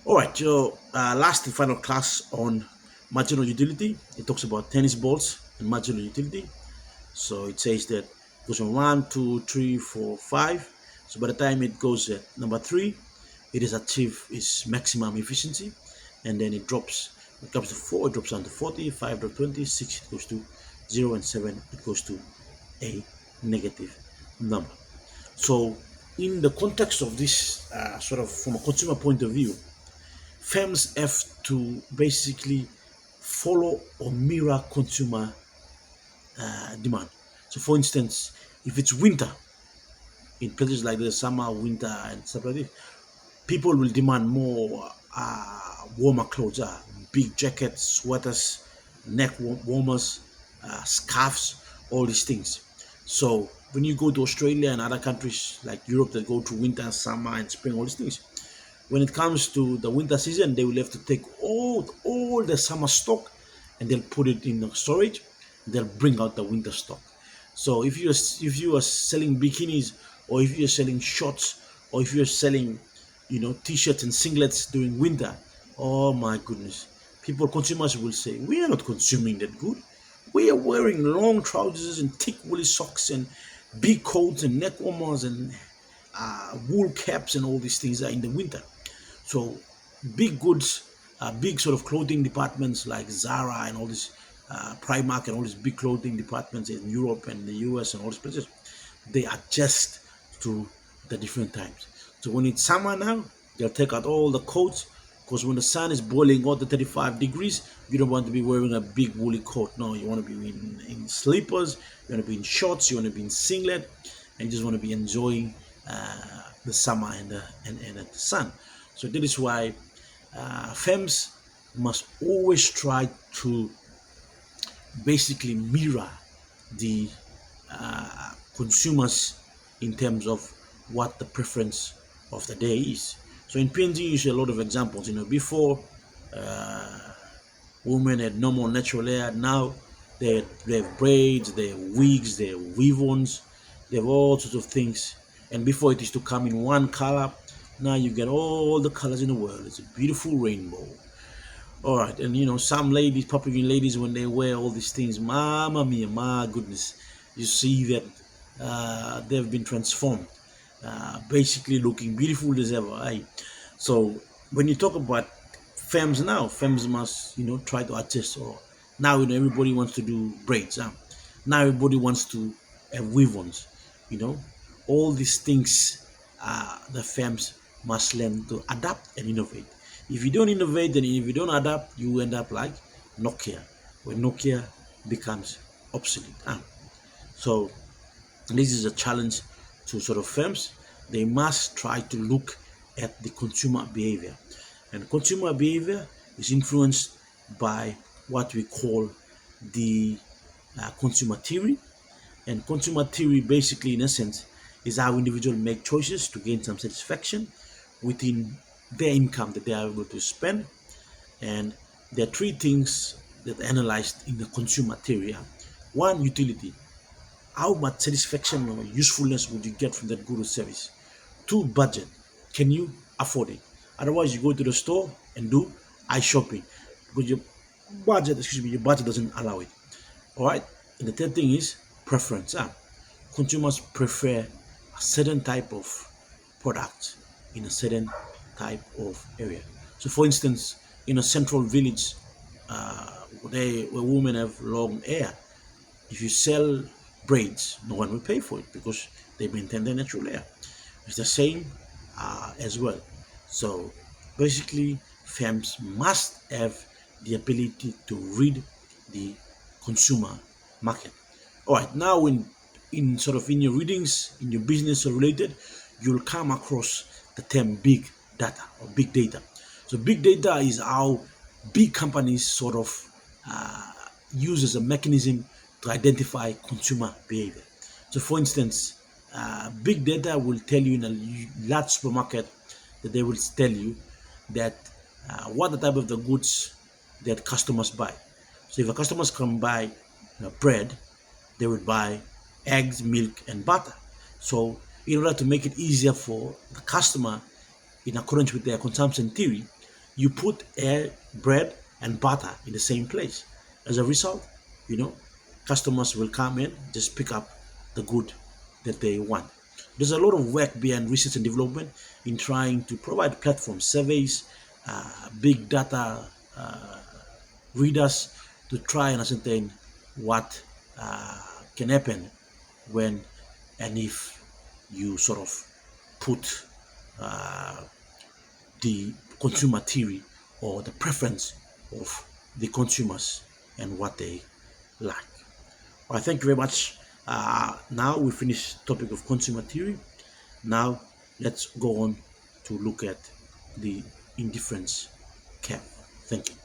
All right, so last and final class on marginal utility. It talks about tennis balls and marginal utility. So it says that it goes from one, two, three, four, five. So by the time it goes at number three, it is achieved its maximum efficiency, and then it drops. It comes to four, it drops down to 40, five to 20, six it goes to zero, and seven it goes to a negative number. So in the context of this, sort of from a consumer point of view, firms have to basically follow or mirror consumer demand. So, for instance, if it's winter in places like the summer, winter, and stuff like this, people will demand more warmer clothes, big jackets, sweaters, neck warmers, scarves, all these things. So, when you go to Australia and other countries like Europe that go to winter, summer, and spring, all these things, when it comes to the winter season, they will have to take all the summer stock and they'll put it in the storage. They'll bring out the winter stock. So if you are selling bikinis, or if you're selling shorts, or if you're selling, t-shirts and singlets during winter, oh my goodness, consumers will say, we are not consuming that good. We are wearing long trousers and thick woolly socks and big coats and neck warmers and wool caps and all these things are in the winter. So big goods, big sort of clothing departments like Zara and all these Primark and all these big clothing departments in Europe and the US and all these places, they adjust to the different times. So when it's summer now, they'll take out all the coats, because when the sun is boiling out to 35 degrees, you don't want to be wearing a big woolly coat. No, you want to be in slippers, you want to be in shorts, you want to be in singlet, and you just want to be enjoying the summer and the sun. So that is why firms must always try to basically mirror the consumers in terms of what the preference of the day is. So in PNG, you see a lot of examples. Before women had normal natural hair. Now they have braids, they have wigs, they have weave-ons, they have all sorts of things. And before it used to come in one color, now you get all the colors in the world. It's a beautiful rainbow. All right, and some ladies, popular ladies, when they wear all these things, mama mia, my goodness, you see that they've been transformed, basically looking beautiful as ever. Right? So when you talk about firms now, firms must try to adjust. Or now everybody wants to do braids. Now everybody wants to have weave-ons. All these things, the firms must learn to adapt and innovate. If you don't innovate and if you don't adapt, you end up like Nokia, when Nokia becomes obsolete. So this is a challenge to sort of firms. They must try to look at the consumer behavior. And consumer behavior is influenced by what we call the consumer theory. And consumer theory, basically, in essence, is how individuals make choices to gain some satisfaction within their income that they are able to spend. And there are three things that are analyzed in the consumer theory. One, utility. How much satisfaction or usefulness would you get from that good or service? Two, budget. Can you afford it? Otherwise, you go to the store and do eye shopping because your your budget doesn't allow it. All right. And the third thing is preference. Consumers prefer a certain type of product in a certain type of area. So, for instance, in a central village, where women have long hair, if you sell braids, no one will pay for it because they maintain their natural hair. It's the same as well. So, basically, firms must have the ability to read the consumer market. All right, now in your readings, in your business related, you'll come across the term big data or big data. So big data is how big companies sort of use as a mechanism to identify consumer behavior. So for instance, big data will tell you in a large supermarket that they will tell you that what the type of the goods that customers buy. So if a customers can buy bread, they would buy eggs, milk, and butter. So in order to make it easier for the customer in accordance with their consumption theory, You put air, bread, and butter in the same place. As a result, you know, customers will come in, just pick up the good that they want. There's a lot of work behind research and development in trying to provide platforms, surveys, big data readers to try and ascertain what can happen when and if you sort of put uh, the consumer theory or the preference of the consumers and what they like. Well, thank you very much. Now we finish topic of consumer theory. Now let's go on to look at the indifference cap. Thank you.